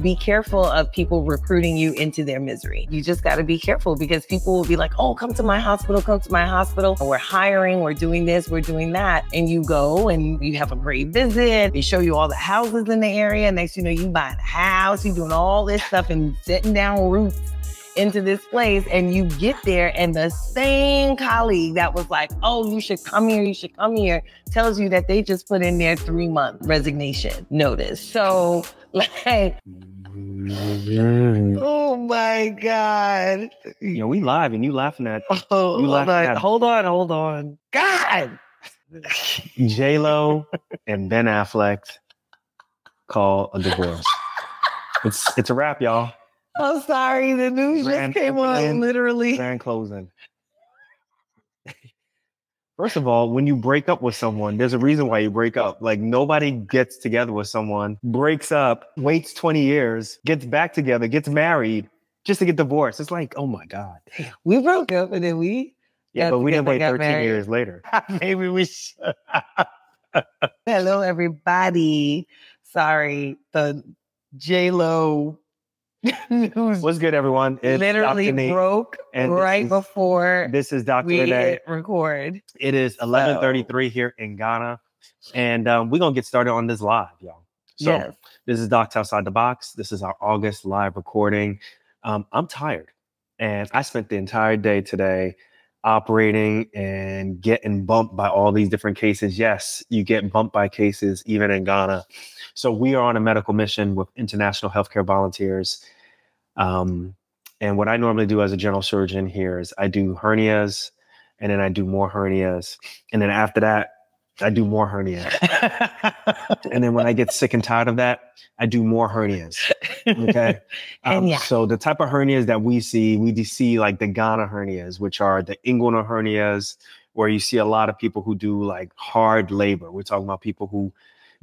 be careful of people recruiting you into their misery. You just got to be careful because people will be like, oh, come to my hospital, come to my hospital. We're hiring, we're doing this, we're doing that. And you go and you have a great visit. They show you all the houses in the area. Next, you know, you buying a house, you doing all this stuff and setting down roots into this place, and you get there and the same colleague that was like, oh, you should come here, tells you that they just put in their 3-month resignation notice. So like, oh my God. You know, we live and you laughing at, Hold on. God. J-Lo and Ben Affleck call a divorce. It's a wrap, y'all. I'm sorry, the news just came on, literally. Grand closing. First of all, when you break up with someone, there's a reason why you break up. Like, nobody gets together with someone, breaks up, waits 20 years, gets back together, gets married, just to get divorced. It's like, oh my God. Damn. We broke up and then we... Yeah, but we didn't wait 13 years later. Maybe we should. Hello, everybody. Sorry, the J-Lo... What's good, everyone? It's literally broke right before this is Dr. we Renee. hit record. It is 11:33 here in Ghana, and we're gonna get started on this live, y'all. So yes. This is Docs Outside the Box. This is our August live recording. I'm tired, and I spent the entire day today operating and getting bumped by all these different cases. Yes, you get bumped by cases even in Ghana. So we are on a medical mission with international healthcare volunteers. And what I normally do as a general surgeon here is I do hernias, and then I do more hernias. And then after that, I do more hernias. And then when I get sick and tired of that, I do more hernias. Okay. So the type of hernias that we see like the Ghana hernias, which are the inguinal hernias, where you see a lot of people who do like hard labor. We're talking about people who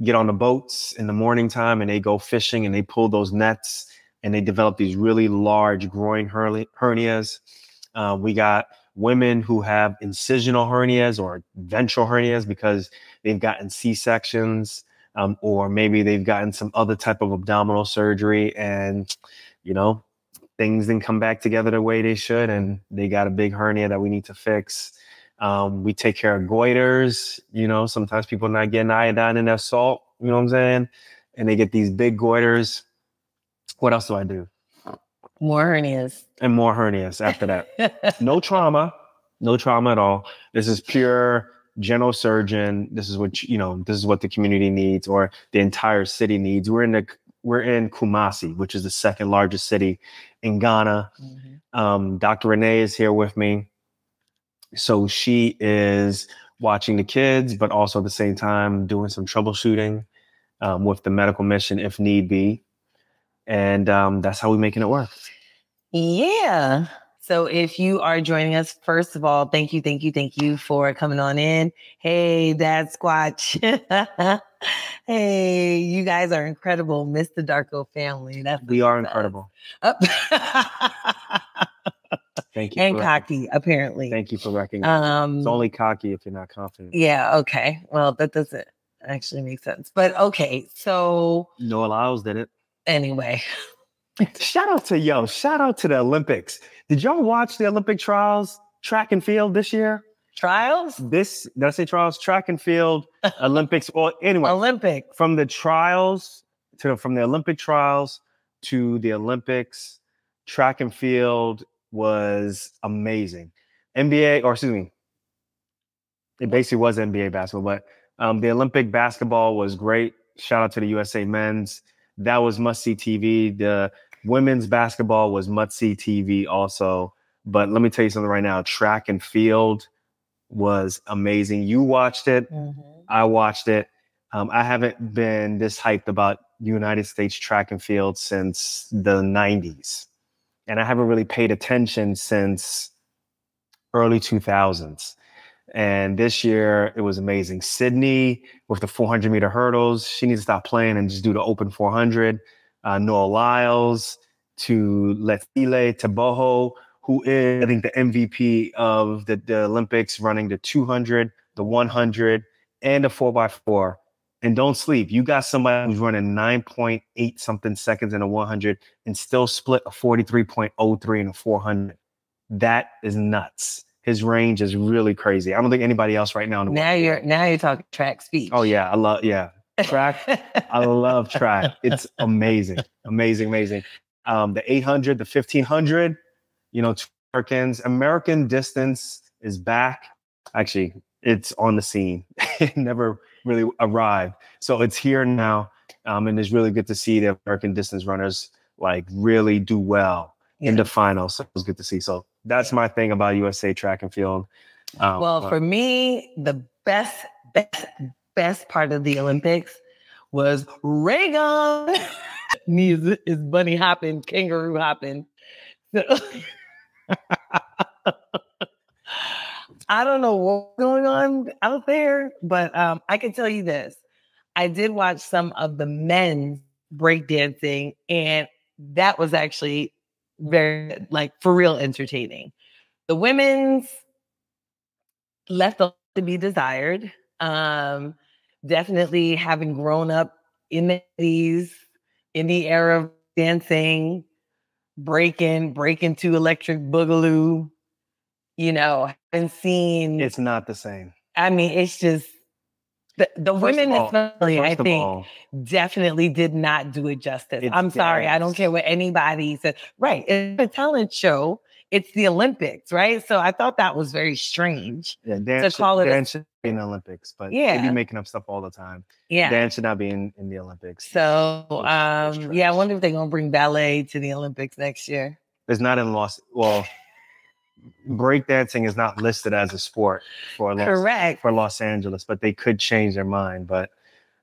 get on the boats in the morning time and they go fishing and they pull those nets and they develop these really large groin hernias. We got women who have incisional hernias or ventral hernias because they've gotten C-sections, or maybe they've gotten some other type of abdominal surgery and, you know, things didn't come back together the way they should. And they got a big hernia that we need to fix. We take care of goiters. You know, sometimes people are not getting iodine in their salt, you know what I'm saying? And they get these big goiters. What else do I do? More hernias. And more hernias after that. No trauma at all. This is pure general surgeon. This is what, you know, this is what the community needs or the entire city needs. We're in Kumasi, which is the second largest city in Ghana. Mm-hmm. Dr. Renee is here with me. So she is watching the kids, but also at the same time doing some troubleshooting with the medical mission if need be. And that's how we're making it work. Yeah. So if you are joining us, first of all, thank you for coming on in. Hey, Dad Squatch. Hey, you guys are incredible. Mr. Darko family. We are incredible. Thank you. And cocky, apparently. Thank you for recognizing. It's only cocky if you're not confident. Yeah, okay. Well, that doesn't actually make sense. But okay, so... Noah Lyles did it. Anyway. Shout out to the Olympics. Did y'all watch the Olympic trials, track and field this year? Trials? Did I say trials? Track and field, Olympics. Well, anyway. Olympics. From the Olympic trials to the Olympics, track and field was amazing. It basically was NBA basketball, but the Olympic basketball was great. Shout out to the USA men's. That was must-see TV. The women's basketball was must-see TV also. But let me tell you something right now. Track and field was amazing. You watched it. Mm-hmm. I watched it. I haven't been this hyped about United States track and field since the 90s. And I haven't really paid attention since early 2000s. And this year, it was amazing. Sydney with the 400-meter hurdles. She needs to stop playing and just do the open 400. Noah Lyles to Letsile Teboho, who is, I think, the MVP of the Olympics, running the 200, the 100, and the 4x4. and don't sleep. You got somebody who's running 9.8 something seconds in a 100 and still split a 43.03 in a 400. That is nuts. His range is really crazy. I don't think anybody else right now in the world. Now you're talking track speed. Oh yeah, track. I love track. It's amazing. The 800, the 1500, American distance is back. Actually, it's on the scene. It never really arrived. So it's here now. And it's really good to see the American distance runners like really do well in the finals. So it's good to see. So that's my thing about USA track and field. For me, the best part of the Olympics was Reagan. His bunny hopping, kangaroo hopping. So, I don't know what's going on out there, but I can tell you this. I did watch some of the men's breakdancing, and that was actually very, like, for real entertaining. The women's left a lot to be desired. Definitely having grown up in the 80s, in the era of dancing, breaking to electric boogaloo, haven't seen. It's not the same. I mean, it's just the women, especially, I think, definitely did not do it justice. I'm sorry. I don't care what anybody says. Right. It's a talent show. It's the Olympics, right? So I thought that was very strange to call it dance should be in the Olympics, but they be making up stuff all the time. Yeah. Dance should not be in the Olympics. So, I wonder if they're going to bring ballet to the Olympics next year. It's not in breakdancing is not listed as a sport for Los Angeles, but they could change their mind. But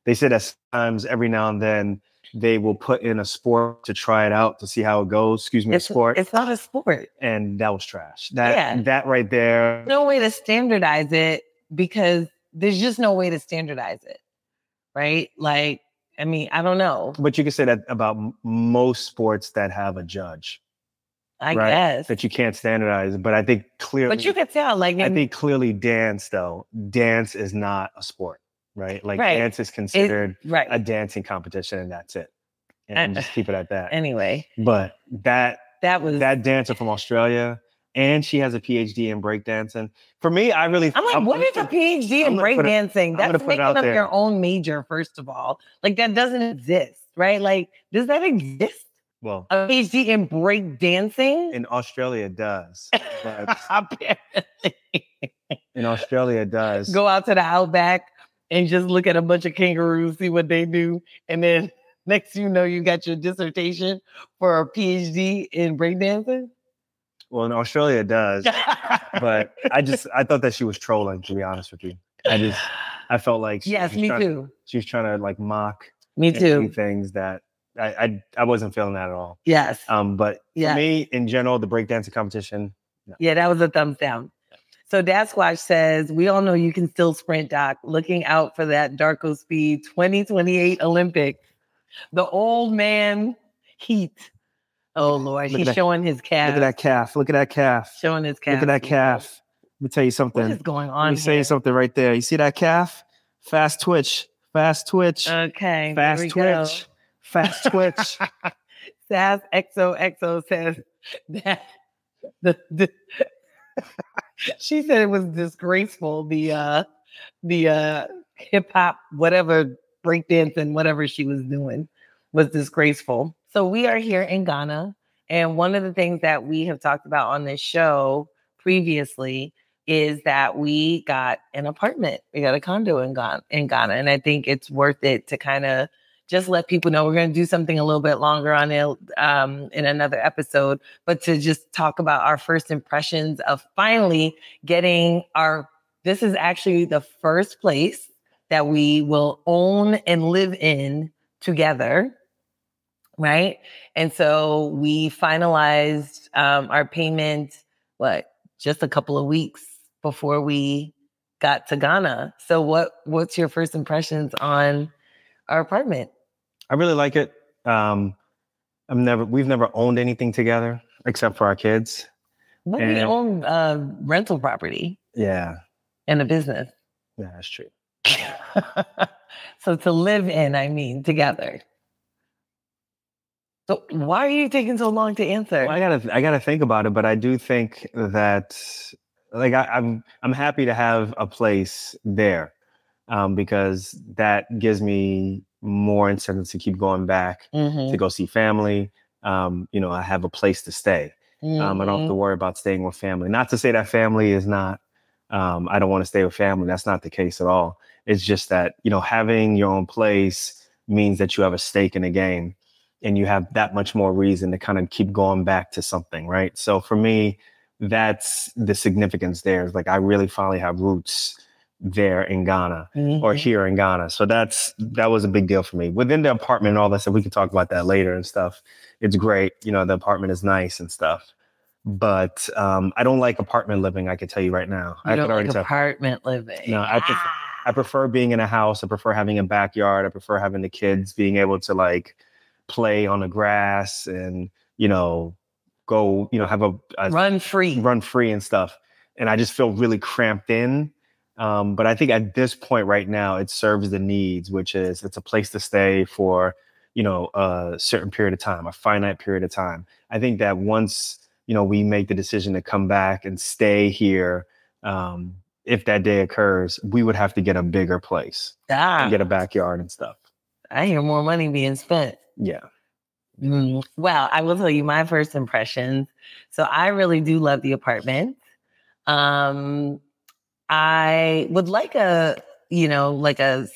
they said at times every now and then they will put in a sport to try it out to see how it goes. Sport. It's not a sport. And that was trash. That right there. No way to standardize it because there's just no way to standardize it. Right? Like, I mean, I don't know. But you can say that about most sports that have a judge. I guess. That you can't standardize. But I think clearly. But you could tell, I think clearly dance is not a sport. Right? Like dance is considered a dancing competition and that's it. And just keep it at that. Anyway. But that dancer from Australia, and she has a PhD in breakdancing. For me, I'm like, what is a PhD in breakdancing? That's making up your own major, first of all. Like, that doesn't exist, right? Like, does that exist? Well, a PhD in breakdancing? In Australia, it does. But in Australia, it does. Go out to the outback and just look at a bunch of kangaroos, see what they do. And then next you know, you got your dissertation for a PhD in breakdancing. Well, in Australia, it does. But I thought that she was trolling, to be honest with you. I felt like me too. She was trying to like mock me too things that I wasn't feeling that at all. Yes. But for me, in general, the breakdancing competition. No. Yeah, that was a thumbs down. So Dad Squash says, we all know you can still sprint, Doc. Looking out for that Darko Speed 2028 Olympics. The old man heat. Oh, Lord. He's showing his calf. Look at that calf. Look at that calf. Showing his calf. Look at that calf. Let me tell you something. What is going on? Let me say you something right there. You see that calf? Fast twitch. Fast twitch. Okay. Fast twitch. Fast twitch. Sass XOXO says that she said it was disgraceful. The hip hop, whatever, breakdancing, whatever she was doing was disgraceful. So we are here in Ghana. And one of the things that we have talked about on this show previously is that we got an apartment. We got a condo in Ghana. And I think it's worth it to kind of just let people know we're going to do something a little bit longer on it in another episode, but to just talk about our first impressions of finally getting this is actually the first place that we will own and live in together. Right. And so we finalized our payment, just a couple of weeks before we got to Ghana. So what's your first impressions on our apartment? I really like it. We've never owned anything together except for our kids. But we own rental property. Yeah. And a business. Yeah, that's true. So to live in, I mean, together. So why are you taking so long to answer? Well, I gotta think about it, but I do think that like I'm happy to have a place there, because that gives me more incentive to keep going back to go see family. I have a place to stay. I don't have to worry about staying with family. Not to say that family is not. I don't want to stay with family. That's not the case at all. It's just that having your own place means that you have a stake in the game. And you have that much more reason to kind of keep going back to something, right? So for me, that's the significance there. Is like I really finally have roots there in Ghana or here in Ghana. So that was a big deal for me. Within the apartment and all that stuff, we can talk about that later and stuff. It's great. The apartment is nice and stuff. But I don't like apartment living, I can tell you right now. I don't like apartment living. No, I prefer being in a house. I prefer having a backyard. I prefer having the kids being able to like play on the grass and, go, have a run free and stuff. And I just feel really cramped in. But I think at this point right now, it serves the needs, which is it's a place to stay for, a certain period of time, a finite period of time. I think that once, we make the decision to come back and stay here, if that day occurs, we would have to get a bigger place and get a backyard and stuff. I hear more money being spent. Yeah. Well, I will tell you my first impressions. So I really do love the apartment. I would like a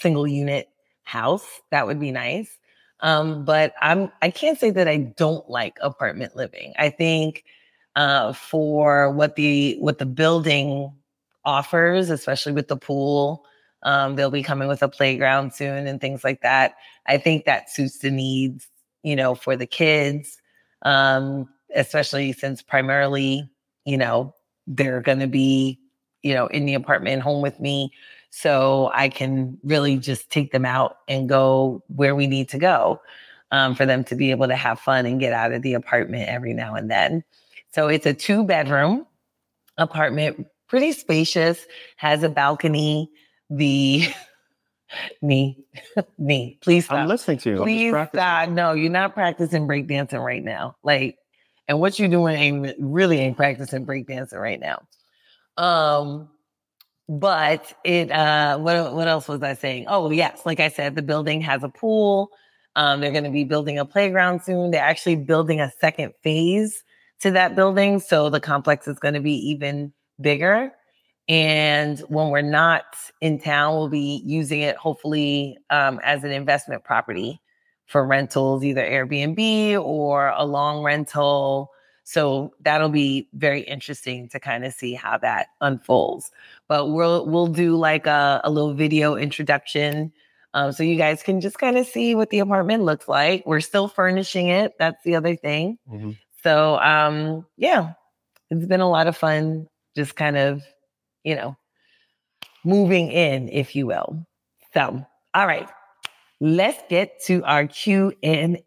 single unit house. That would be nice. But I can't say that I don't like apartment living. I think for what the building offers, especially with the pool, they'll be coming with a playground soon and things like that. I think that suits the needs, for the kids, especially since primarily, they're going to be, in the apartment home with me. So I can really just take them out and go where we need to go, for them to be able to have fun and get out of the apartment every now and then. So it's a 2-bedroom apartment, pretty spacious, has a balcony. Me, please stop. I'm listening to you. Please stop. No, you're not practicing breakdancing right now. And what you're doing ain't practicing breakdancing right now. But it, what else was I saying? Oh, yes. Like I said, the building has a pool. They're going to be building a playground soon. They're actually building a second phase to that building. So the complex is going to be even bigger. And when we're not in town, we'll be using it hopefully as an investment property for rentals, either Airbnb or a long rental. So that'll be very interesting to kind of see how that unfolds. But we'll do like a little video introduction, so you guys can just kind of see what the apartment looks like. We're still furnishing it. That's the other thing. So yeah, it's been a lot of fun, just kind of moving in, if you will. So, all right, let's get to our Q&A.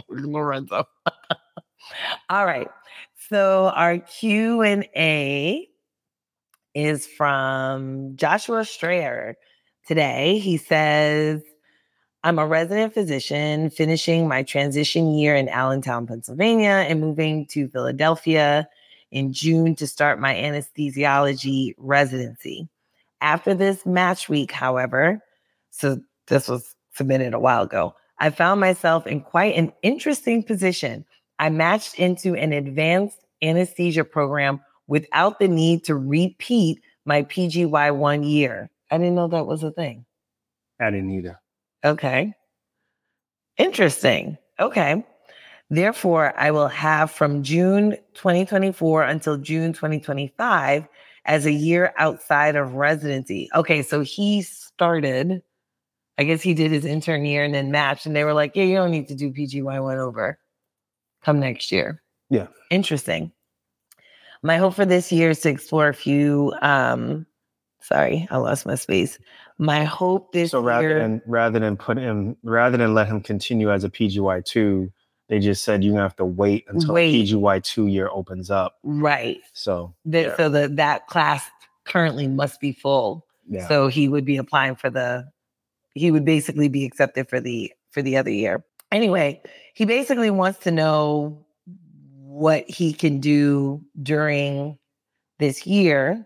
Lorenzo. All right. So our Q&A is from Joshua Strayer today. He says, I'm a resident physician finishing my transition year in Allentown, Pennsylvania, and moving to Philadelphia in June to start my anesthesiology residency. After this match week, however, so this was submitted a while ago, I found myself in quite an interesting position. I matched into an advanced anesthesia program without the need to repeat my PGY 1 year. I didn't know that was a thing. I didn't either. Okay. Interesting. Okay. Therefore, I will have from June 2024 until June 2025 as a year outside of residency. Okay, so he started, I guess he did his intern year and then matched, and they were like, yeah, you don't need to do PGY1 over. Come next year. Yeah. Interesting. My hope for this year is to explore a few, sorry, I lost my space. My hope this year. rather than let him continue as a PGY2, they just said you're gonna have to wait until PGY2 year opens up. Right. So that class currently must be full. Yeah. So he would be applying he would basically be accepted for the other year. Anyway, he basically wants to know what he can do during this year.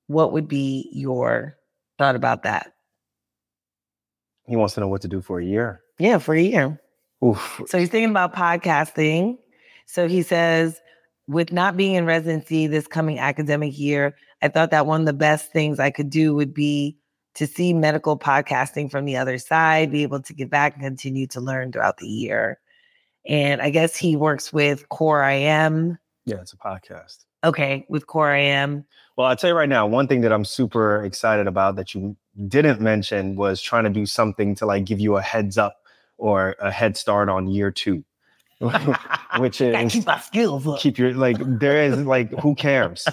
What would be your thought about that? He wants to know what to do for a year. Yeah, for a year. Oof. So he's thinking about podcasting. So he says, with not being in residency this coming academic year, I thought that one of the best things I could do would be to see medical podcasting from the other side, be able to get back and continue to learn throughout the year. And I guess he works with Core IM. Yeah, it's a podcast. Okay, with Core IM. Well, I'll tell you right now, one thing that I'm super excited about that you didn't mention was trying to do something to like give you a heads up or a head start on year 2. Which is keep my skills up. Keep your there is who cares?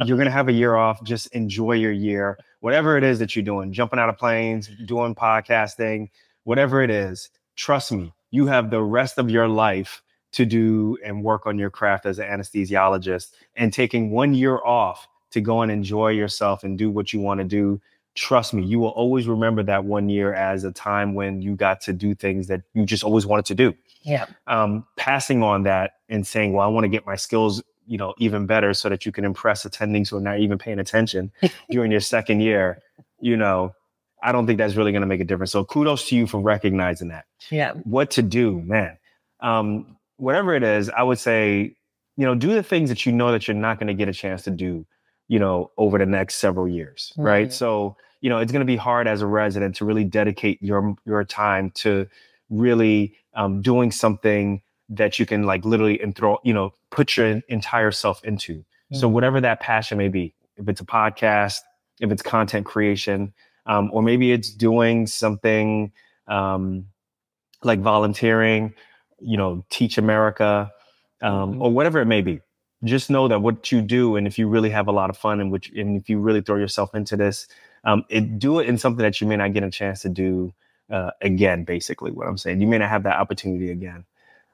You're gonna have a year off. Just enjoy your year. Whatever it is that you're doing, jumping out of planes, doing podcasting, whatever it is, trust me, you have the rest of your life to do and work on your craft as an anesthesiologist. And taking 1 year off to go and enjoy yourself and do what you want to do. Trust me, you will always remember that 1 year as a time when you got to do things that you just always wanted to do. Yeah. Passing on that and saying, well, I want to get my skills, even better so that you can impress attendings who are not even paying attention during your second year. I don't think that's really going to make a difference. So kudos to you for recognizing that. Yeah. What to do, man. Whatever it is, I would say, do the things that you know that you're not going to get a chance to do, over the next several years. Mm-hmm. Right. So, it's going to be hard as a resident to really dedicate your time to really doing something that you can literally put your entire self into. Mm-hmm. So whatever that passion may be, if it's a podcast, if it's content creation, or maybe it's doing something like volunteering, Teach America, or whatever it may be. Just know that what you do, and if you really have a lot of fun and if you really throw yourself into this, do it in something that you may not get a chance to do again, basically what I'm saying. You may not have that opportunity again.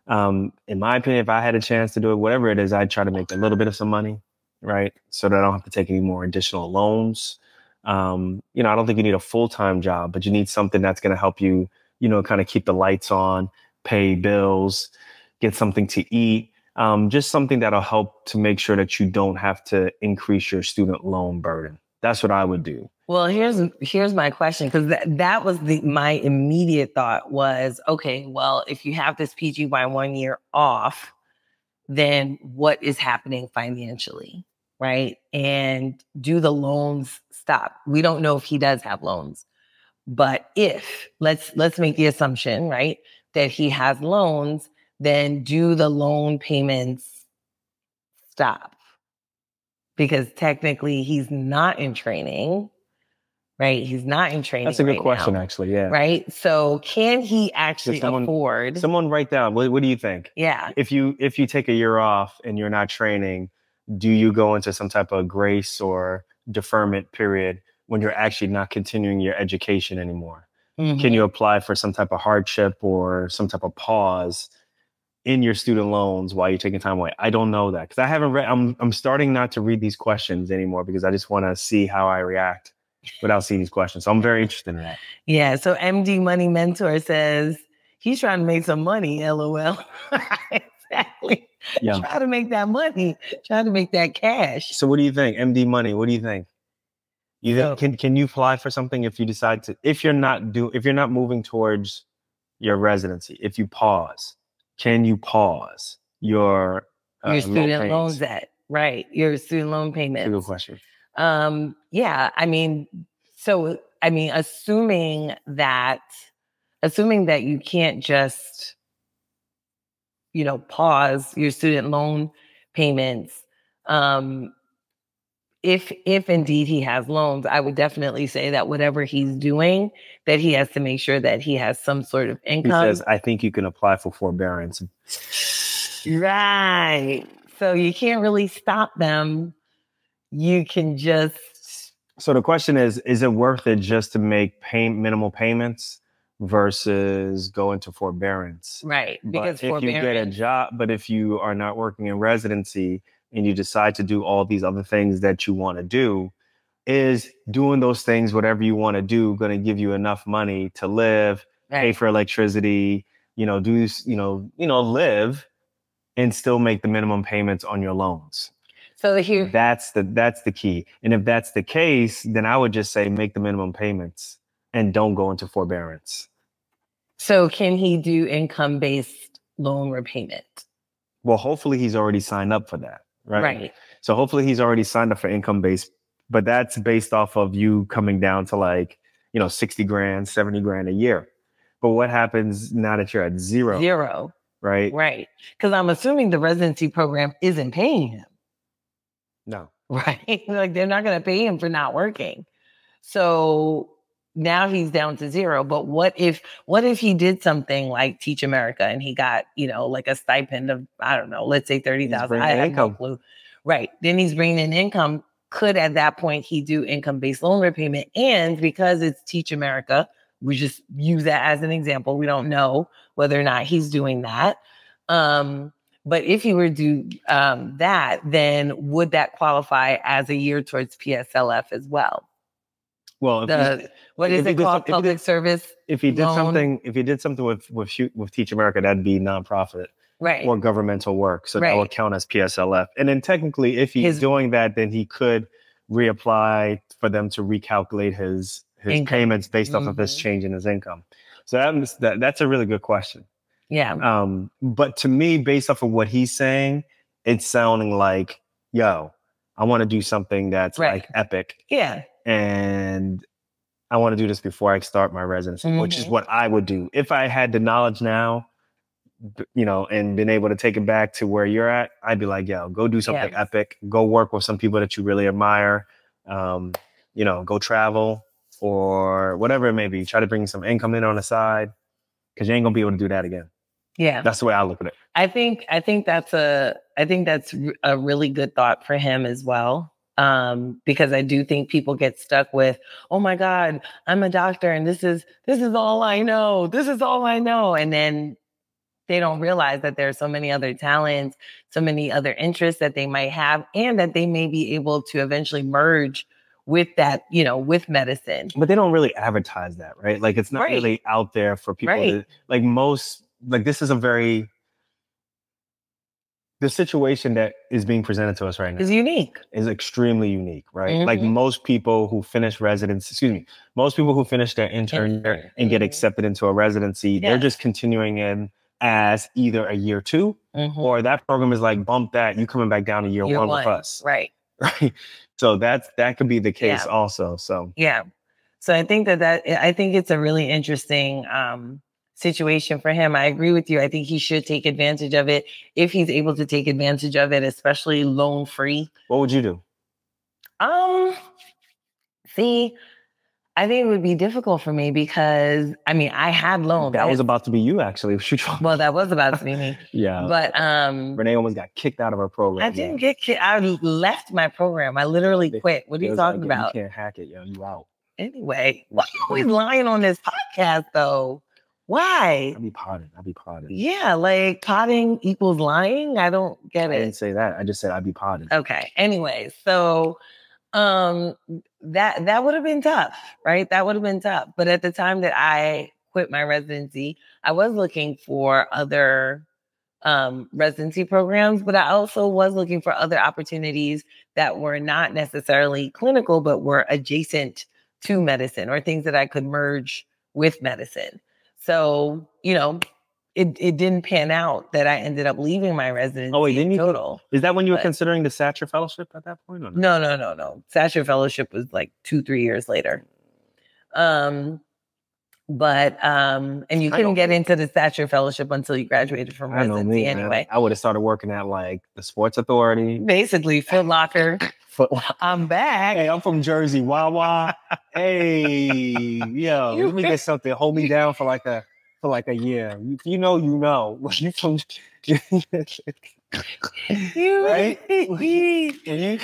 In my opinion, if I had a chance to do it, whatever it is, I'd try to make a little bit of some money, right? So that I don't have to take any more additional loans. I don't think you need a full-time job, but you need something that's going to help you, kind of keep the lights on, pay bills, get something to eat. Just something that'll help to make sure that you don't have to increase your student loan burden. That's what I would do. Well, here's my question, because that was my immediate thought was, okay, well, if you have this PGY 1 year off, then what is happening financially, right? And do the loans stop? We don't know if he does have loans, but if let's make the assumption, right, that he has loans, then do the loan payments stop? Because technically he's not in training. Right. He's not in training. That's a good question, actually. Yeah. Right. So can he actually afford? Someone write down. What do you think? Yeah. If you take a year off and you're not training, do you go into some type of grace or deferment period when you're actually not continuing your education anymore? Mm-hmm. Can you apply for some type of hardship or some type of pause in your student loans while you're taking time away? I don't know that because I haven't read. I'm starting not to read these questions anymore because I just want to see how I react without seeing these questions. So I'm very interested in that. Yeah. So MD Money Mentor says he's trying to make some money. LOL. Exactly. Yeah. Try to make that money. Try to make that cash. So what do you think? MD Money. What do you think? Can you apply for something if you decide to? If you're not moving towards your residency, if you pause, can you pause your student loans at right? Your student loan payments. That's a good question. Yeah, assuming that you can't just, pause your student loan payments. If indeed he has loans, I would definitely say that whatever he's doing, that he has to make sure that he has some sort of income. He says, I think you can apply for forbearance. Right. So you can't really stop them. You can just... So the question is it worth it just to make minimal payments versus go into forbearance? Right. Because if you get a job, but if you are not working in residency, and you decide to do all these other things that you want to do, is doing those things, whatever you want to do, going to give you enough money to live, pay for electricity, live and still make the minimum payments on your loans. So that's the key. And if that's the case, then I would just say make the minimum payments and don't go into forbearance. So can he do income-based loan repayment? Well, hopefully he's already signed up for that, right? Right. So hopefully he's already signed up for income-based, but that's based off of you coming down to like, 60 grand, 70 grand a year. But what happens now that you're at zero? Zero. Right? Right. Because I'm assuming the residency program isn't paying him. No. Right? Like they're not going to pay him for not working. So now he's down to zero. But what if he did something like Teach America and he got, like a stipend of, I don't know, let's say 30,000. I have no clue. Right. Then he's bringing in income. Could at that point he do income-based loan repayment? And because it's Teach America, we just use that as an example. We don't know whether or not he's doing that. But if you were to do that, then would that qualify as a year towards PSLF as well? Well, what is it called? Public service. If he did something with Teach America, that'd be nonprofit, right, or governmental work. So that would count as PSLF. And then technically, if he's doing that, then he could reapply for them to recalculate his payments based off of this change in his income. So that's a really good question. Yeah. But to me, based off of what he's saying, it's sounding like, yo, I want to do something that's like epic. Yeah. And I want to do this before I start my residency, which is what I would do. If I had the knowledge now, and been able to take it back to where you're at, I'd be like, yo, go do something epic. Go work with some people that you really admire. Go travel or whatever it may be. Try to bring some income in on the side, because you ain't gonna be able to do that again. Yeah. That's the way I look at it. I think that's a really good thought for him as well. Because I do think people get stuck with, oh my God, I'm a doctor and this is all I know. This is all I know. And then they don't realize that there are so many other talents, so many other interests that they might have, and that they may be able to eventually merge with that, with medicine. But they don't really advertise that, right? Like it's not really out there for people to, this is the situation that is being presented to us right now is unique. Is extremely unique, right? Like most people who finish their intern year and get accepted into a residency, they're just continuing in as either a year 2 or that program is like, bump that, you coming back down to year one with us. Right. Right. So that could be the case also. So so I think I think it's a really interesting situation for him. I agree with you. I think he should take advantage of it if he's able to take advantage of it, especially loan free. What would you do? I think it would be difficult for me because I had loans. That was about to be you, actually. Well, that was about to be me. Yeah. But Renee almost got kicked out of her program. I didn't get kicked. I left my program. I literally quit. What are you talking about? You can't hack it, yo. You out. Anyway, why are you always lying on this podcast though? Why? I'll be potted. Yeah, like potting equals lying. I don't get it. I didn't say that. I just said I'd be potted. Okay. Anyway, so that would have been tough, right? That would have been tough. But at the time that I quit my residency, I was looking for other residency programs, but I also was looking for other opportunities that were not necessarily clinical, but were adjacent to medicine or things that I could merge with medicine. So, it didn't pan out that I ended up leaving my residency. Oh, wait, didn't you? Total. Is that when you were considering the Satcher Fellowship at that point? Or no? No. Satcher Fellowship was like 2-3 years later. And you couldn't get into the Satcher Fellowship until you graduated from residency anyway. I would have started working at like the Sports Authority. Basically, Foot Locker. I'm back. Hey, I'm from Jersey. Wawa. Hey, yo, let me get something. Hold me down for like a year. If you know, you know. You from right? You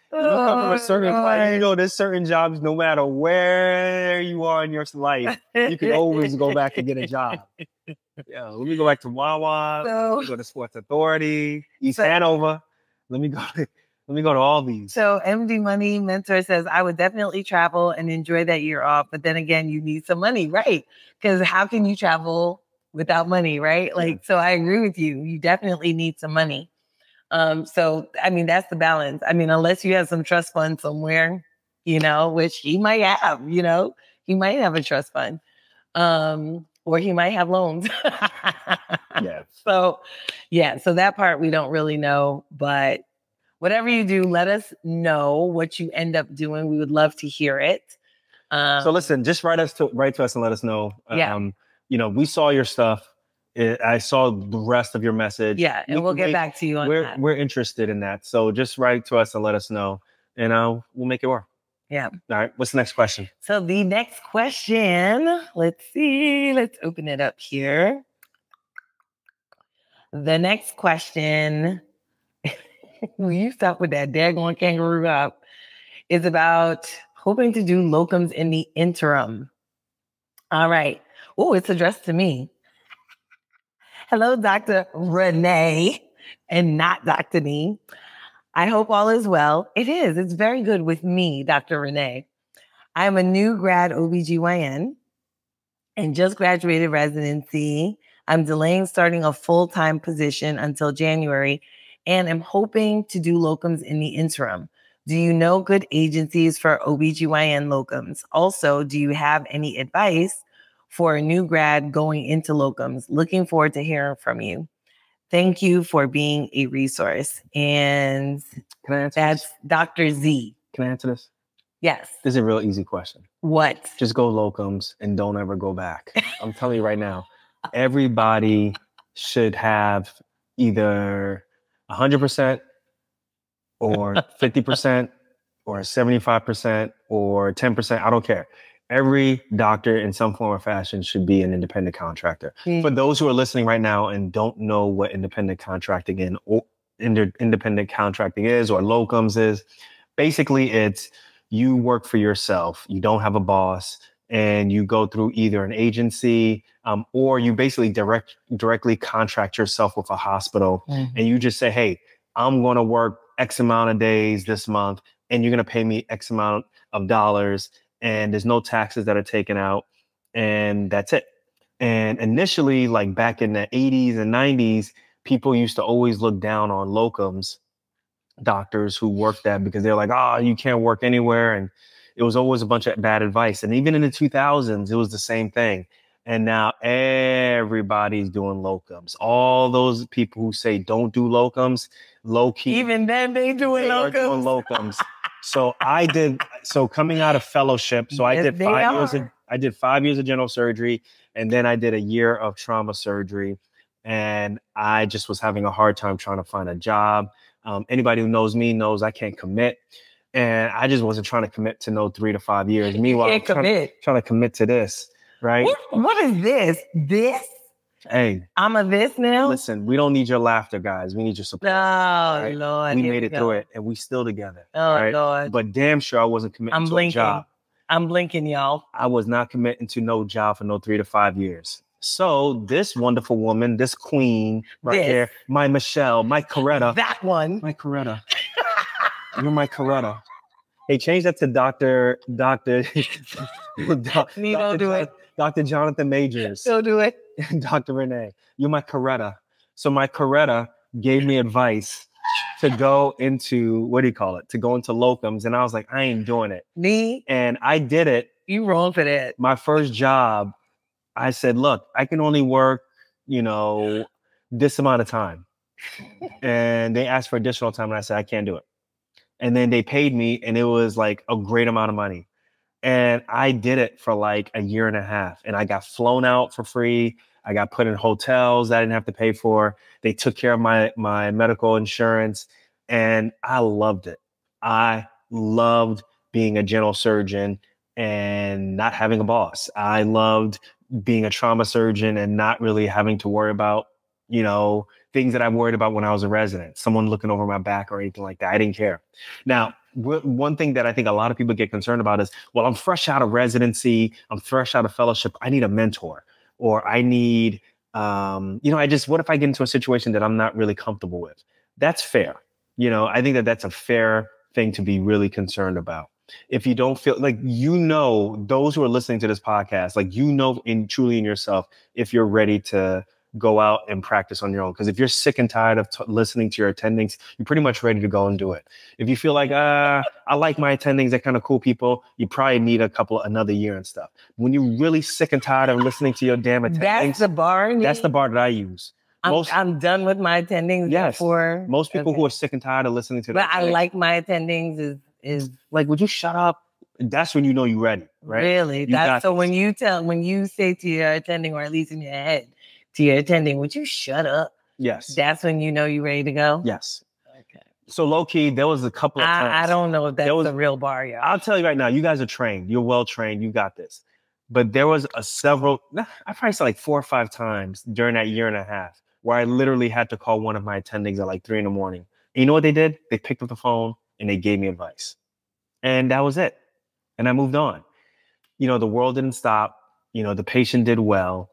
come from a certain place, there's certain jobs, no matter where you are in your life, you can always go back and get a job. Yeah, let me go back to Wawa, go to Sports Authority, East Hanover. Let me go. Let me go to all these. So MD Money Mentor says, I would definitely travel and enjoy that year off. But then again, you need some money, right? Because how can you travel without money, right? Like, so I agree with you. You definitely need some money. So, I mean, that's the balance. I mean, unless you have some trust fund somewhere, which he might have, he might have a trust fund. Or he might have loans. Yeah. So that part we don't really know, but whatever you do, let us know what you end up doing. We would love to hear it. So listen, just write to us and let us know. We saw your stuff. I saw the rest of your message. Yeah, and we'll get back to you on that. We're interested in that. So just write to us and let us know, and we'll make it work. Yeah. All right. What's the next question? So the next question, let's see. Let's open it up here. The next question, will you stop with that daggone kangaroo up, is about hoping to do locums in the interim. All right. Oh, it's addressed to me. Hello, Dr. Renee, and not Dr. Nee. I hope all is well. It is. It's very good with me, Dr. Renee. I'm a new grad OBGYN and just graduated residency. I'm delaying starting a full-time position until January, and I'm hoping to do locums in the interim. Do you know good agencies for OBGYN locums? Also, do you have any advice for a new grad going into locums? Looking forward to hearing from you. Thank you for being a resource. And can I answer that's this? Dr. Z. Can I answer this? Yes. This is a real easy question. What? Just go locums and don't ever go back. I'm telling you right now, everybody should have either 100% or 50% or 75% or 10%. I don't care. Every doctor in some form or fashion should be an independent contractor. For those who are listening right now and don't know what independent contracting is or locums is, basically it's you work for yourself. You don't have a boss and you go through either an agency or you basically directly contract yourself with a hospital and you just say, hey, I'm going to work X amount of days this month and you're going to pay me X amount of dollars. And there's no taxes that are taken out, and that's it. And initially, like back in the 80s and 90s, people used to always look down on locums doctors who worked that because they're like, oh, you can't work anywhere. And it was always a bunch of bad advice. And even in the 2000s, it was the same thing. And now everybody's doing locums. All those people who say don't do locums, low key. Even then, they doing locums. So coming out of fellowship, so I did 5 years. I did 5 years of general surgery, and then I did a year of trauma surgery, and I just was having a hard time trying to find a job. Anybody who knows me knows I can't commit, and I just wasn't trying to commit to no 3 to 5 years. Meanwhile, I'm trying to commit to this, right? What is this? This? Hey, I'm a this now? Listen, we don't need your laughter, guys. We need your support. Oh, right? Lord. We made it through it, and we still together. Oh, right? Lord. But damn sure I wasn't committing to a job. I'm blinking, y'all. I was not committing to no job for no 3 to 5 years. So this wonderful woman, this queen right here, my Michelle, my Coretta. That one. My Coretta. You're my Coretta. Hey, change that to Dr. Don't do it. Dr. Jonathan Majors. Still do it. Dr. Renee, you're my Coretta. So my Coretta gave me advice to go into, to go into locums. And I was like, I ain't doing it. Me? And I did it. You wrong for that. My first job, I said, look, I can only work, this amount of time. And they asked for additional time. And I said, I can't do it. And then they paid me and it was like a great amount of money. And I did it for like a year and a half. And I got flown out for free. I got put in hotels that I didn't have to pay for. They took care of my medical insurance. And I loved it. I loved being a general surgeon and not having a boss. I loved being a trauma surgeon and not really having to worry about, things that I worried about when I was a resident, someone looking over my back or anything like that. I didn't care. Now, one thing that I think a lot of people get concerned about is, well, I'm fresh out of residency. I'm fresh out of fellowship. I need a mentor, or I need, what if I get into a situation that I'm not really comfortable with? That's fair. I think that that's a fair thing to be really concerned about. If you don't feel like, those who are listening to this podcast, like, truly in yourself, if you're ready to go out and practice on your own. Because if you're sick and tired of listening to your attendings, you're pretty much ready to go and do it. If you feel like, I like my attendings, they're kind of cool people, you probably need another year and stuff. When you're really sick and tired of listening to your damn attendings, that's the bar. That's the bar that I use. I'm done with my attendings. Yes. Most people who are sick and tired of listening to that. But I like my attendings is like, would you shut up? That's when you're ready, right? Really? When you say to your attending, or at least in your head, to your attending, would you shut up? Yes. That's when you know you're ready to go? Yes. Okay. So low key, there was a couple of times. I don't know if that's the real bar, y'all. I'll tell you right now, you guys are trained. You're well trained. You got this. But there was I probably said like 4 or 5 times during that year and a half where I literally had to call one of my attendings at like 3 a.m. And you know what they did? They picked up the phone and they gave me advice. And that was it. And I moved on. The world didn't stop. The patient did well.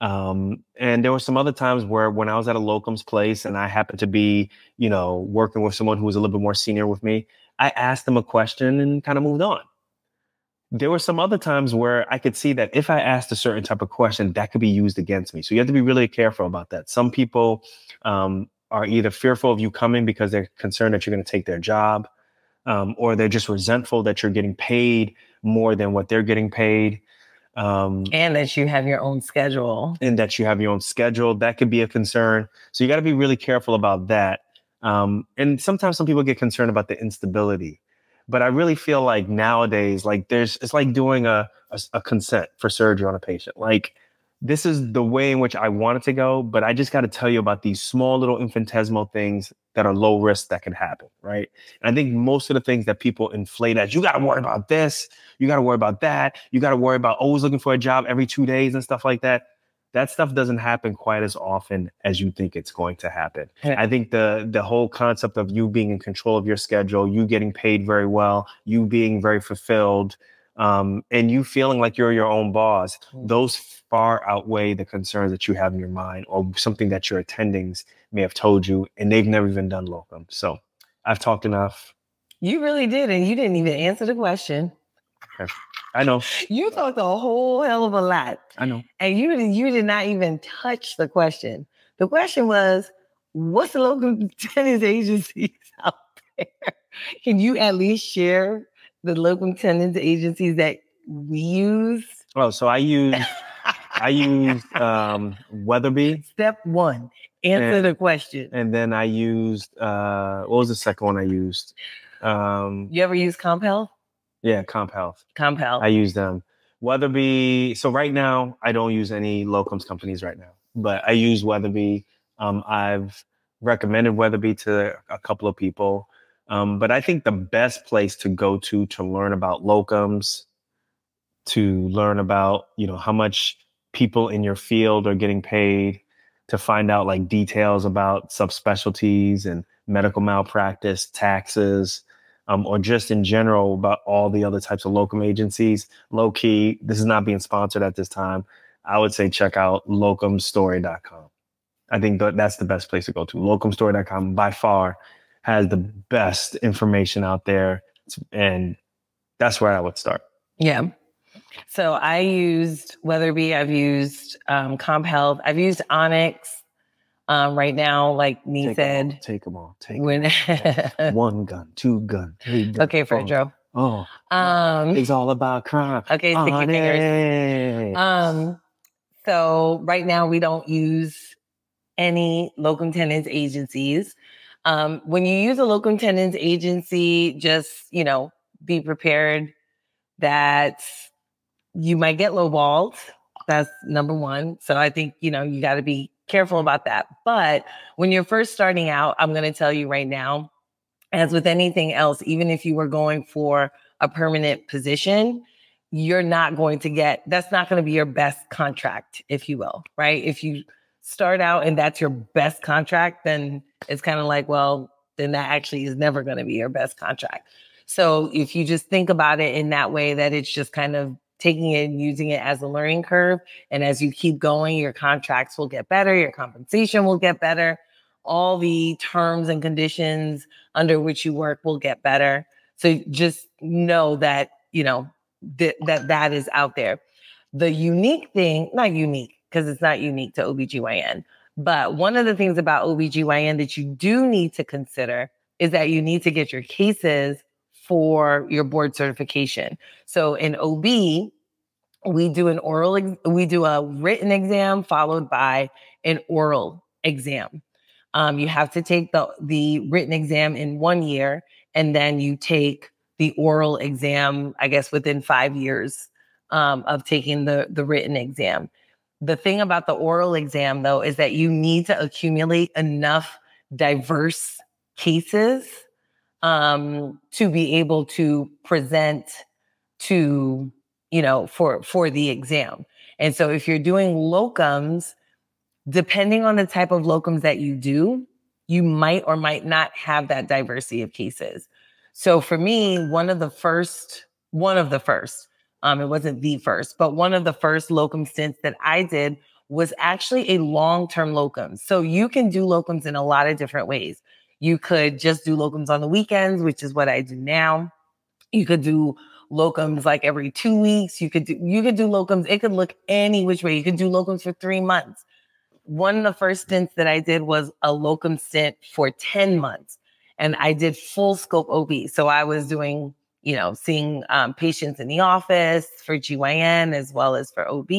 And there were some other times where when I was at a locums place and I happened to be, working with someone who was a little bit more senior with me, I asked them a question and kind of moved on. There were some other times where I could see that if I asked a certain type of question, that could be used against me. So you have to be really careful about that. Some people are either fearful of you coming because they're concerned that you're going to take their job, or they're just resentful that you're getting paid more than what they're getting paid. And that you have your own schedule. That could be a concern. So you got to be really careful about that. And sometimes some people get concerned about the instability. But I really feel like nowadays, like it's like doing a consent for surgery on a patient. Like, this is the way in which I want it to go, but I just got to tell you about these small little infinitesimal things that are low risk that can happen, right? And I think most of the things that people inflate as, you got to worry about this, you got to worry about that, you got to worry about always looking for a job every 2 days and stuff like that. That stuff doesn't happen quite as often as you think it's going to happen. Yeah. I think the whole concept of you being in control of your schedule, you getting paid very well, you being very fulfilled, and you feeling like you're your own boss, those far outweigh the concerns that you have in your mind or something that your attendings may have told you, and they've never even done locum. So I've talked enough. You really did, and you didn't even answer the question. Okay. I know. You talked a whole hell of a lot. I know. And you did not even touch the question. The question was, what's the locum tenens agencies out there? Can you at least share the locum tenens agencies that we use? Oh, so I use Weatherby. Step 1, answer the question. And then I used what was the second one I used? You ever use Comp Health? Yeah, Comp Health. I use them. Weatherby. So right now, I don't use any locums companies right now, but I use Weatherby. I've recommended Weatherby to a couple of people. But I think the best place to go to learn about locums, to learn about, how much people in your field are getting paid, to find out like details about subspecialties and medical malpractice, taxes, or just in general about all the other types of locum agencies. Low key, this is not being sponsored at this time. I would say check out locumstory.com. I think that's the best place to go to. Locumstory.com by far has the best information out there. And that's where I would start. Yeah. So I used Weatherby. I've used Comp Health. I've used Onyx. Right now, like Nee said, take them all. One gun, 2 gun, 3 gun. Okay, Fredro. It's all about crime. Okay, sticky fingers. So right now we don't use any locum tenens agencies. When you use a locum tenens agency, just be prepared that you might get lowballed. That's number 1. So I think you got to be careful about that. But when you're first starting out, I'm going to tell you right now, as with anything else, even if you were going for a permanent position, you're not going to that's not going to be your best contract, if you will, right? If you start out and that's your best contract, then it's kind of like, well, then that actually is never going to be your best contract. So if you just think about it in that way, that it's just kind of taking it and using it as a learning curve. And as you keep going, your contracts will get better. Your compensation will get better. all the terms and conditions under which you work will get better. So just know that, that is out there. The unique thing, not unique, because it's not unique to OBGYN, but one of the things about OBGYN that you do need to consider is that you need to get your cases for your board certification. So in OB, we do a written exam followed by an oral exam. You have to take the written exam in 1 year, and then you take the oral exam, I guess, within 5 years of taking the written exam. The thing about the oral exam, though, is that you need to accumulate enough diverse cases to be able to present to, for the exam. And so if you're doing locums, depending on the type of locums that you do, you might or might not have that diversity of cases. So for me, one of the first, it wasn't the first, but one of the first locum stints that I did was actually a long-term locum. So you can do locums in a lot of different ways. You could just do locums on the weekends, which is what I do now. You could do locums like every 2 weeks. You could do locums. It could look any which way. You could do locums for 3 months. One of the first stints that I did was a locum stint for 10 months. And I did full scope OB. So I was doing, seeing patients in the office for GYN as well as for OB.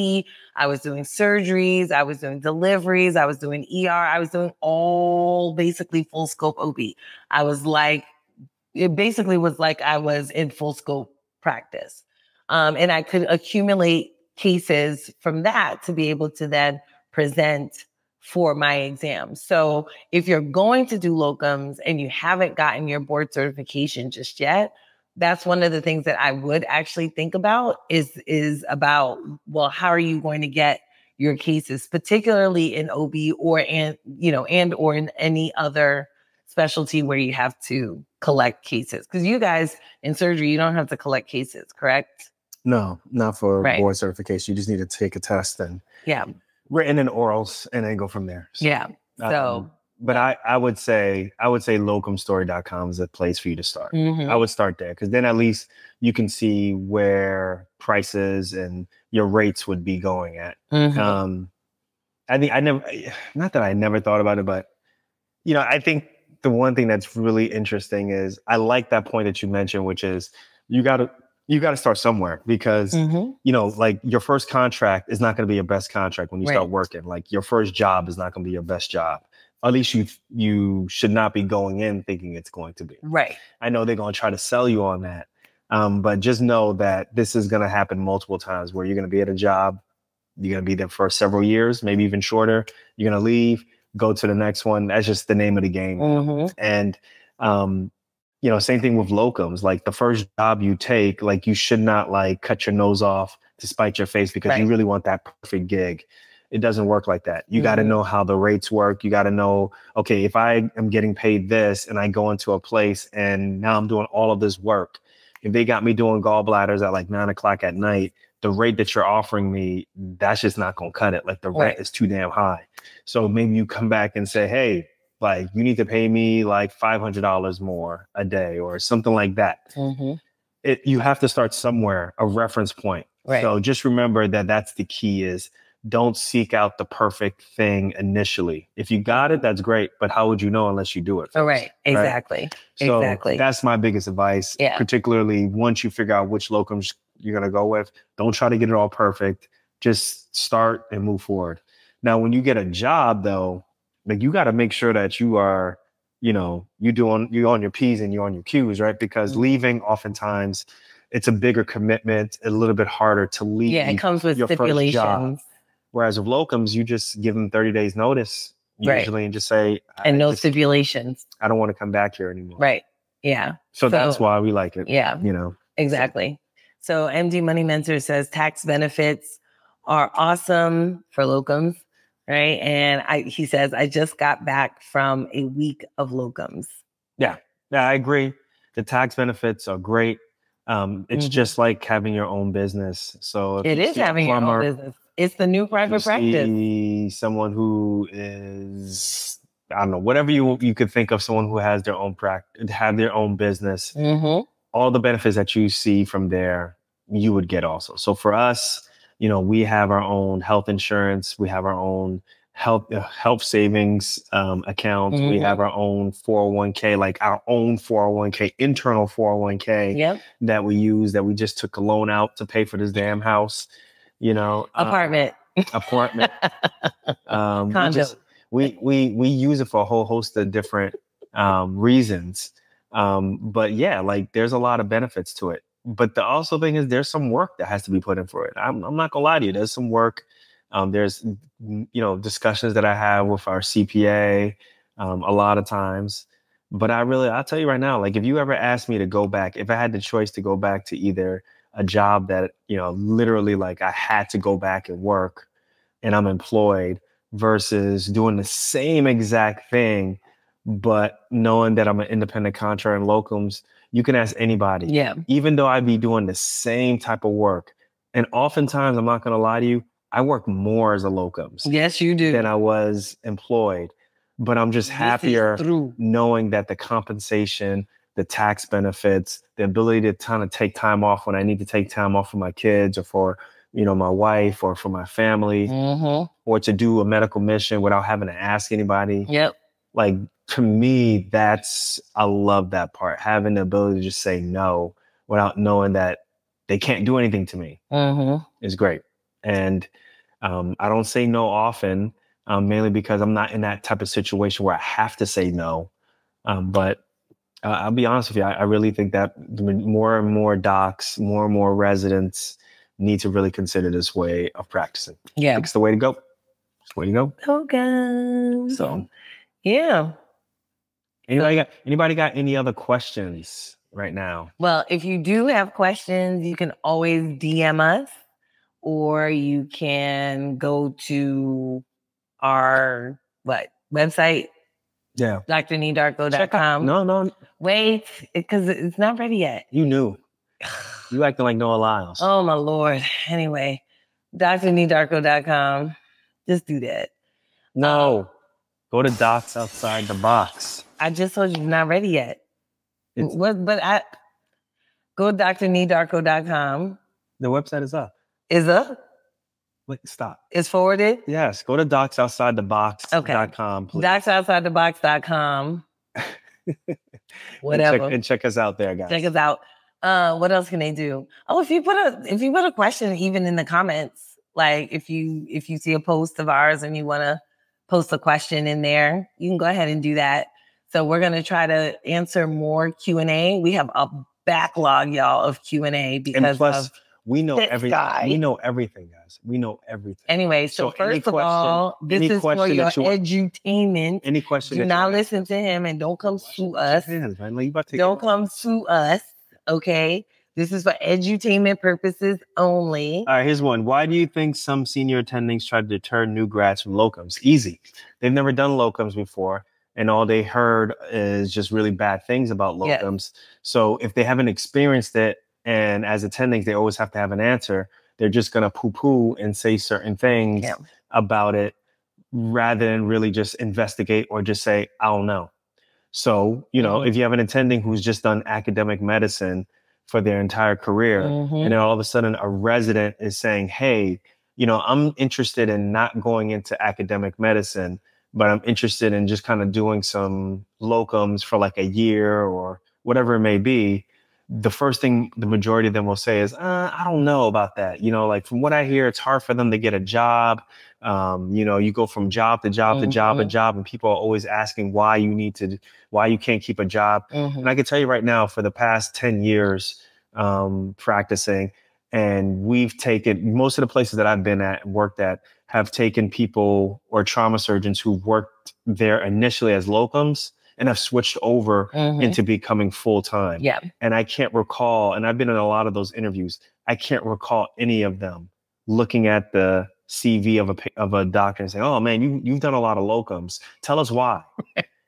I was doing surgeries. I was doing deliveries. I was doing ER. I was doing all basically full scope OB. It basically was like I was in full scope practice. And I could accumulate cases from that to be able to then present for my exam. So if you're going to do locums and you haven't gotten your board certification just yet, that's one of the things that I would actually think about is about, well, how are you going to get your cases, particularly in OB or and or in any other specialty where you have to collect cases? Because you guys in surgery, you don't have to collect cases, correct? No, not for board certification. You just need to take a test and written and orals and then go from there. So, but I would say locumstory.com is a place for you to start. I would start there because then at least you can see where prices and your rates would be going at. I think not that I never thought about it, but I think the one thing that's really interesting is I like that point that you mentioned, which is you got to start somewhere because, like your first contract is not going to be your best contract when you start working. Like your first job is not going to be your best job. At least you should not be going in thinking it's going to be. Right. I know they're going to try to sell you on that. But just know that this is going to happen multiple times where you're going to be at a job. You're going to be there for several years, maybe even shorter. You're going to leave, go to the next one. That's just the name of the game. And, same thing with locums. Like the first job you take, like you should not like cut your nose off to spite your face because you really want that perfect gig. It doesn't work like that. You got to know how the rates work. You got to know, okay, if I am getting paid this and I go into a place and now I'm doing all of this work, if they got me doing gallbladders at like 9 o'clock at night, the rate that you're offering me, that's just not going to cut it. Like the rent is too damn high. So maybe you come back and say, hey, like you need to pay me like $500 more a day or something like that. You have to start somewhere, a reference point. So just remember that that's the key is don't seek out the perfect thing initially. If you got it, that's great. But how would you know unless you do it first, Exactly. So that's my biggest advice, particularly once you figure out which locums you're going to go with. Don't try to get it all perfect. Just start and move forward. Now, when you get a job, though, like you got to make sure that you are, you're on your P's and you're on your Q's, right? Because leaving oftentimes it's a bigger commitment, a little bit harder to leave. Yeah, it comes with stipulations. Whereas with locums, you just give them 30 days notice usually and just say, and no stipulations. I don't want to come back here anymore. Right. Yeah. So that's why we like it. Yeah. Exactly. So MD Money Mentor says tax benefits are awesome for locums. Right. And he says, I just got back from a week of locums. Yeah, I agree. The tax benefits are great. It's just like having your own business. So it is having your own business. It's the new private practice. See someone who is I don't know, whatever you could think of, someone who has their own practice, have their own business, all the benefits that you see from there, you would get also. So for us, we have our own health insurance. We have our own health savings account. We have our own 401k, like our own 401k, internal 401k that we use, that we just took a loan out to pay for this damn house, apartment. Condo. We use it for a whole host of different reasons. But yeah, like there's a lot of benefits to it. But the also thing is there's some work that has to be put in for it. I'm not gonna lie to you. There's some work. There's discussions that I have with our CPA a lot of times. But I'll tell you right now, like if you ever asked me to go back, if I had the choice to go back to either a job that, literally like I had to go back and work and I'm employed versus doing the same exact thing, but knowing that I'm an independent contractor in locums, you can ask anybody. Yeah. Even though I'd be doing the same type of work. And oftentimes, I'm not going to lie to you, I work more as a locums. Yes, you do. Than I was employed. But I'm just happier knowing that the compensation, the tax benefits, the ability to kind of take time off when I need to take time off for my kids or for, my wife or for my family, or to do a medical mission without having to ask anybody. Yep. Like, to me, I love that part. Having the ability to just say no without knowing that they can't do anything to me is great. And I don't say no often, mainly because I'm not in that type of situation where I have to say no. But I'll be honest with you, I really think that more and more docs, more and more residents need to really consider this way of practicing. Yeah. It's the way to go. It's the way to go. Okay. So, yeah. Anybody got any other questions right now? Well, if you do have questions, you can always DM us, or you can go to our website? Yeah. drnedarko.com. No. Wait, because it's not ready yet. You knew. You acting like Noah Lyles. Oh, my Lord. Anyway, drnedarko.com. Just do that. No. Go to Docs Outside the Box. I just told you it's not ready yet. Go to drnedarko.com. The website is up. Is up? Wait, stop. It's forwarded? Yes. Go to docsoutsidethebox.com, please. Docsoutsidethebox.com. Whatever. And check us out there, guys. Check us out. What else can they do? Oh, if you put a question even in the comments, like if you see a post of ours and you want to post a question in there, you can go ahead and do that. So we're going to try to answer more Q&A. We have a backlog, y'all, of Q&A because we know everything. We know everything, guys. We know everything. Anyway, so first of all, this is for your edutainment. Any question? Do not listen to him and don't come sue us. Don't come sue us, okay? This is for edutainment purposes only. All right, here's one. Why do you think some senior attendings try to deter new grads from locums? Easy. They've never done locums before, and all they heard is just really bad things about locums. Yes. So if they haven't experienced it, and as attendings, they always have to have an answer, they're just going to poo-poo and say certain things about it rather than really just investigate or just say, I don't know. So, if you have an attending who's just done academic medicine for their entire career, and then all of a sudden a resident is saying, hey, I'm interested in not going into academic medicine, but I'm interested in just kind of doing some locums for like a year or whatever it may be. The first thing the majority of them will say is, I don't know about that. Like from what I hear, it's hard for them to get a job. You go from job to job to job to job, and people are always asking why you can't keep a job. And I can tell you right now, for the past 10 years practicing, and we've taken most of the places that I've been at and worked at have taken people or trauma surgeons who worked there initially as locums and have switched over into becoming full-time. Yeah. And I can't recall, and I've been in a lot of those interviews, I can't recall any of them looking at the CV of a doctor and saying, oh man, you've done a lot of locums. Tell us why.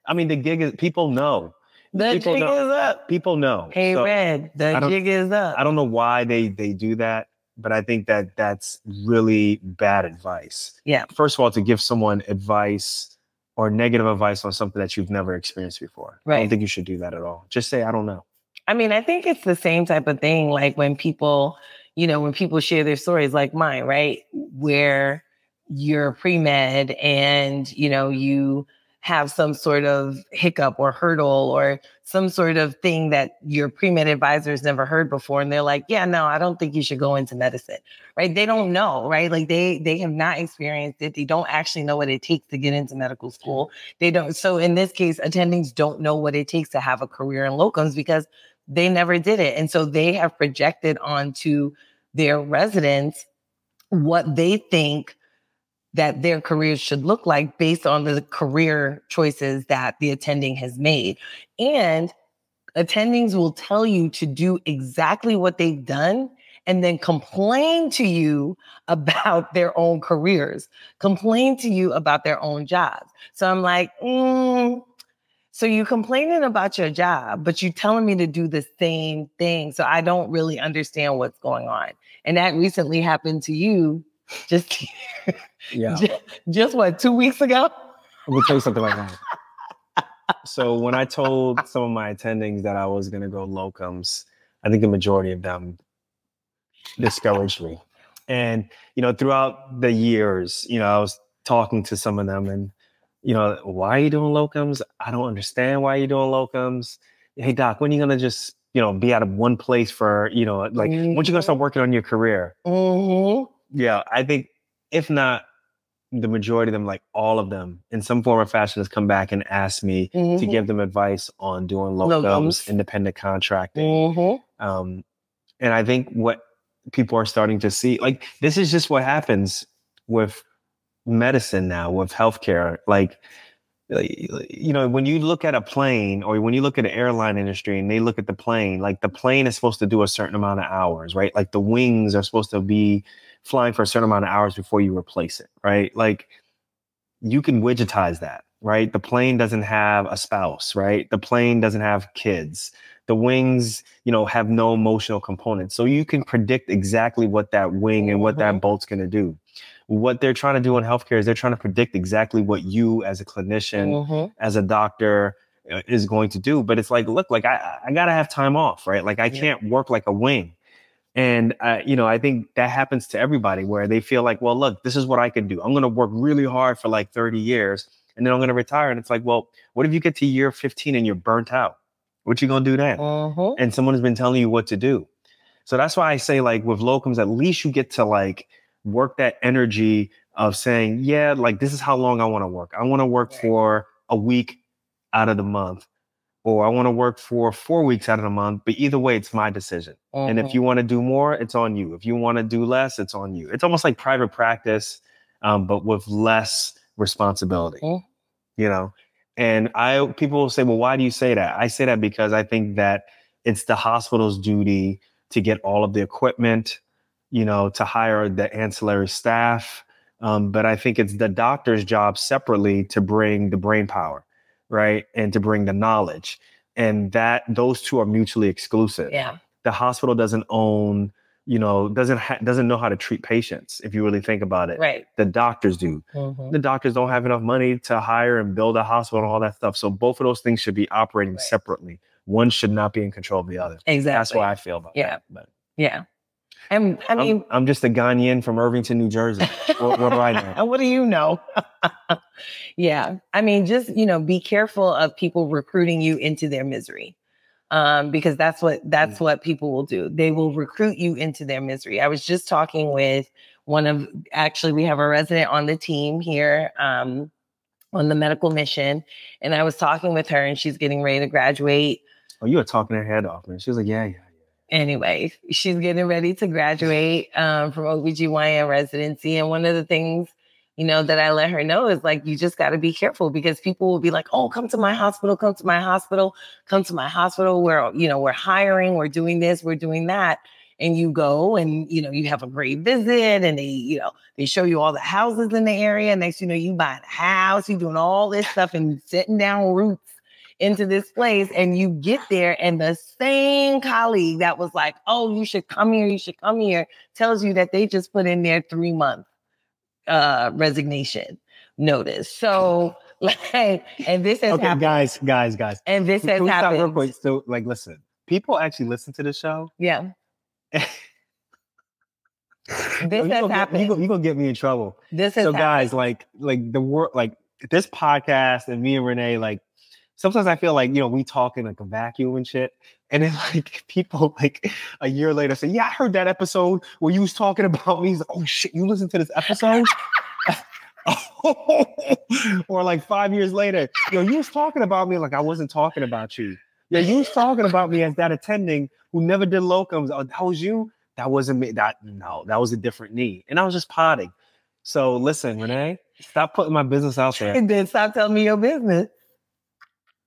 I mean, the gig is, people know. The jig is up. People know. Hey, so Red, the jig is up. I don't know why they do that, but I think that that's really bad advice. Yeah. First of all, to give someone advice or negative advice on something that you've never experienced before. I don't think you should do that at all. Just say, I don't know. I mean, I think it's the same type of thing. Like when people, when people share their stories like mine, right? Where you're pre-med and, you have some sort of hiccup or hurdle or some sort of thing that your pre-med advisors never heard before. And they're like, yeah, no, I don't think you should go into medicine, right? They don't know, right? Like they have not experienced it. They don't actually know what it takes to get into medical school. They don't. So in this case, attendings don't know what it takes to have a career in locums because they never did it. And so they have projected onto their residents what they think that their careers should look like based on the career choices that the attending has made. And attendings will tell you to do exactly what they've done and then complain to you about their own careers, complain to you about their own jobs. So I'm like, so you complaining about your job, but you telling me to do the same thing. So I don't really understand what's going on. And that recently happened to you just, just what, 2 weeks ago? I'm gonna tell you something like that. So when I told some of my attendings that I was gonna go locums, I think the majority of them discouraged me. And, throughout the years, I was talking to some of them and, why are you doing locums? I don't understand why you're doing locums. Hey, doc, when are you going to just, be out of one place for, when you're going to start working on your career? Yeah, I think if not the majority of them, like all of them in some form or fashion has come back and asked me to give them advice on doing locums, independent contracting. And I think what people are starting to see, like, this is just what happens with medicine now, with healthcare. Like, when you look at a plane or when you look at the airline industry and they look at the plane, like the plane is supposed to do a certain amount of hours, right? Like the wings are supposed to be flying for a certain amount of hours before you replace it, right? Like you can widgetize that, right? The plane doesn't have a spouse, right? The plane doesn't have kids. The wings, have no emotional components. So you can predict exactly what that wing and what that bolt's going to do. What they're trying to do in healthcare is they're trying to predict exactly what you as a clinician, as a doctor is going to do. But it's like, look, like I got to have time off, right? Like I can't work like a wing. And, I think that happens to everybody where they feel like, well, look, this is what I can do. I'm going to work really hard for like 30 years and then I'm going to retire. And it's like, well, what if you get to year 15 and you're burnt out? What you going to do then? And someone has been telling you what to do. So that's why I say, like, with locums, at least you get to like work that energy of saying, yeah, like this is how long I want to work. I want to work for a week out of the month, or I want to work for 4 weeks out of the month. But either way, it's my decision. And if you want to do more, it's on you. If you want to do less, it's on you. It's almost like private practice, but with less responsibility, And people will say, well, why do you say that? I say that because I think that it's the hospital's duty to get all of the equipment, to hire the ancillary staff. But I think it's the doctor's job separately to bring the brain power, right? And to bring the knowledge. And that those two are mutually exclusive. Yeah. The hospital doesn't own, doesn't know how to treat patients, if you really think about it. Right. The doctors do. The doctors don't have enough money to hire and build a hospital and all that stuff. So both of those things should be operating separately. One should not be in control of the other. Exactly. That's what I feel about that. But yeah. And I mean, I'm just a Ghanaian from Irvington, New Jersey. What do I know? And what do you know? Yeah. I mean, just, be careful of people recruiting you into their misery. Because that's what people will do. They will recruit you into their misery. I was just talking with we have a resident on the team here, on the medical mission. And I was talking with her and she's getting ready to graduate. Oh, you were talking her head off, man. She was like, yeah. Anyway, she's getting ready to graduate from OBGYN residency. And one of the things, that I let her know is like, you just got to be careful because people will be like, oh, come to my hospital, come to my hospital, come to my hospital. We're hiring, we're doing this, we're doing that. And you go and, you have a great visit and they show you all the houses in the area. And next, you buying a house, you're doing all this stuff and setting down roots into this place. And you get there and the same colleague that was like, oh, you should come here, tells you that they just put in their 3-month resignation notice. So Like, and this has Okay, happened. guys. And this has Can we stop real happened. quick? So, like, listen, people actually listen to the show. Yeah. This You has happened. You gonna get me in trouble. This has So, guys, happened. like the world, like this podcast and me and Renee, like sometimes I feel like we talk in like a vacuum and shit, and then like people like a year later say, "Yeah, I heard that episode where you was talking about me." He's like, "Oh shit, you listened to this episode?" Or like 5 years later, you was talking about me like I wasn't talking about you. Yeah, you was talking about me as that attending who never did locums. Oh, that was you? That wasn't me. That was a different knee. And I was just potting. So listen, Renee, stop putting my business out there. And then stop telling me your business.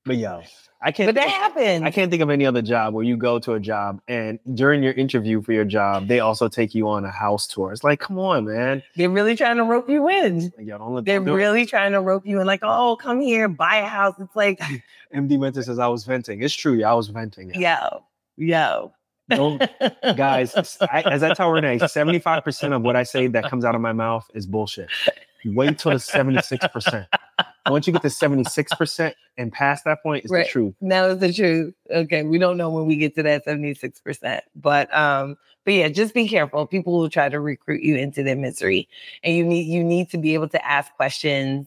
But I can't. But that happens. I can't think of any other job where you go to a job and during your interview for your job, they also take you on a house tour. It's like, come on, man. They're really trying to rope you in. They're really trying to rope you in. Like, oh, come here, buy a house. It's like MD Mentor says I was venting. It's true. Yeah, I was venting. Yo. Guys, as I tell Renee, 75% of what I say that comes out of my mouth is bullshit. Wait till the 76%. Once you get to 76% and past that point, it's the truth. Now it's the truth. Okay, we don't know when we get to that 76%, but yeah, just be careful. People will try to recruit you into their misery, and you need to be able to ask questions.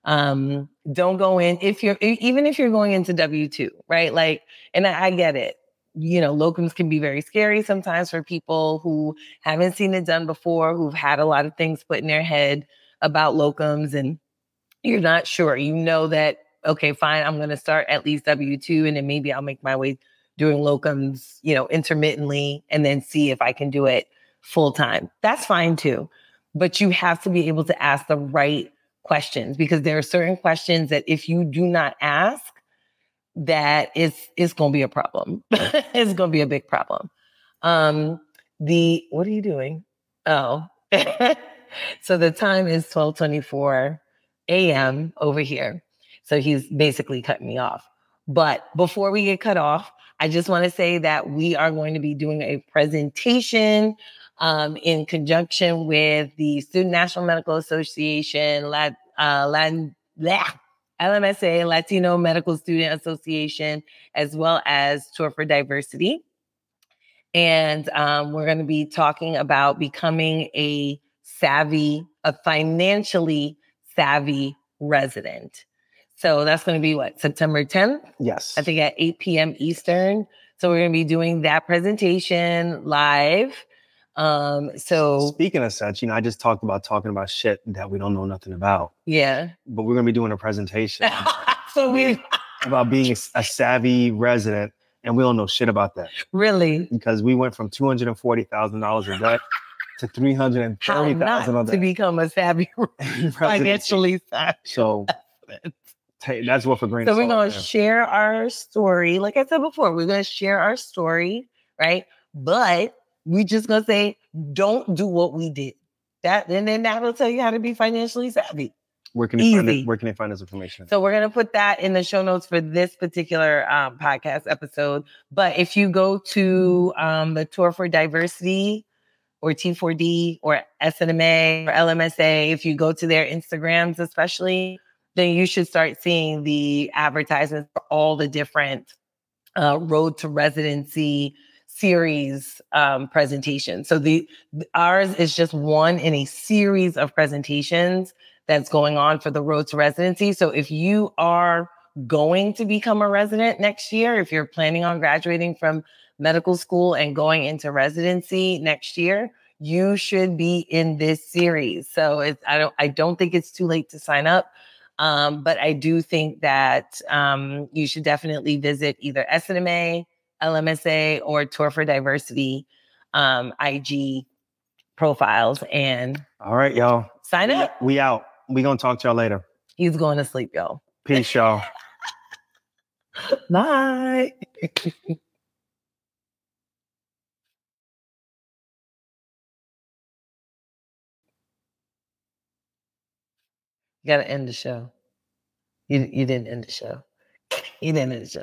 Don't go in even if you're going into W-2, right? Like, and I get it. Locums can be very scary sometimes for people who haven't seen it done before, who've had a lot of things put in their head about locums, and you're not sure. That, okay, fine, I'm going to start at least W-2, and then maybe I'll make my way doing locums, intermittently, and then see if I can do it full time. That's fine too. But you have to be able to ask the right questions, because there are certain questions that if you do not ask, that it's going to be a problem. It's going to be a big problem. What are you doing? Oh, so the time is 12:24 a.m. over here. So he's basically cutting me off. But before we get cut off, I just want to say that we are going to be doing a presentation in conjunction with the Student National Medical Association, LMSA, Latino Medical Student Association, as well as Tour for Diversity. And we're going to be talking about becoming a financially savvy resident. So that's going to be September 10th? Yes. I think at 8 p.m. Eastern. So we're going to be doing that presentation live. So speaking of such, I just talking about shit that we don't know nothing about. Yeah. But we're going to be doing a presentation so about being a savvy resident. And we don't know shit about that. Really? Because we went from $240,000 in debt to $330,000 in debt. To become a savvy, financially savvy. So that's what for grain of salt. So we're going to share our story. Like I said before, we're going to share our story, right? But we just going to say, don't do what we did. And then that will tell you how to be financially savvy. Where can they find this information? So we're going to put that in the show notes for this particular podcast episode. But if you go to the Tour for Diversity or T4D or SNMA or LMSA, if you go to their Instagrams especially, then you should start seeing the advertisements for all the different Road to Residency series presentations. So ours is just one in a series of presentations that's going on for the Road to Residency. So if you are going to become a resident next year, if you're planning on graduating from medical school and going into residency next year, you should be in this series. So I don't think it's too late to sign up. But I do think that you should definitely visit either SNMA, LMSA, or Tour for Diversity IG profiles. And all right, y'all. Sign up. We out. We gonna talk to y'all later. He's going to sleep, y'all. Peace, y'all. Bye. You gotta end the show. You didn't end the show. You didn't end the show.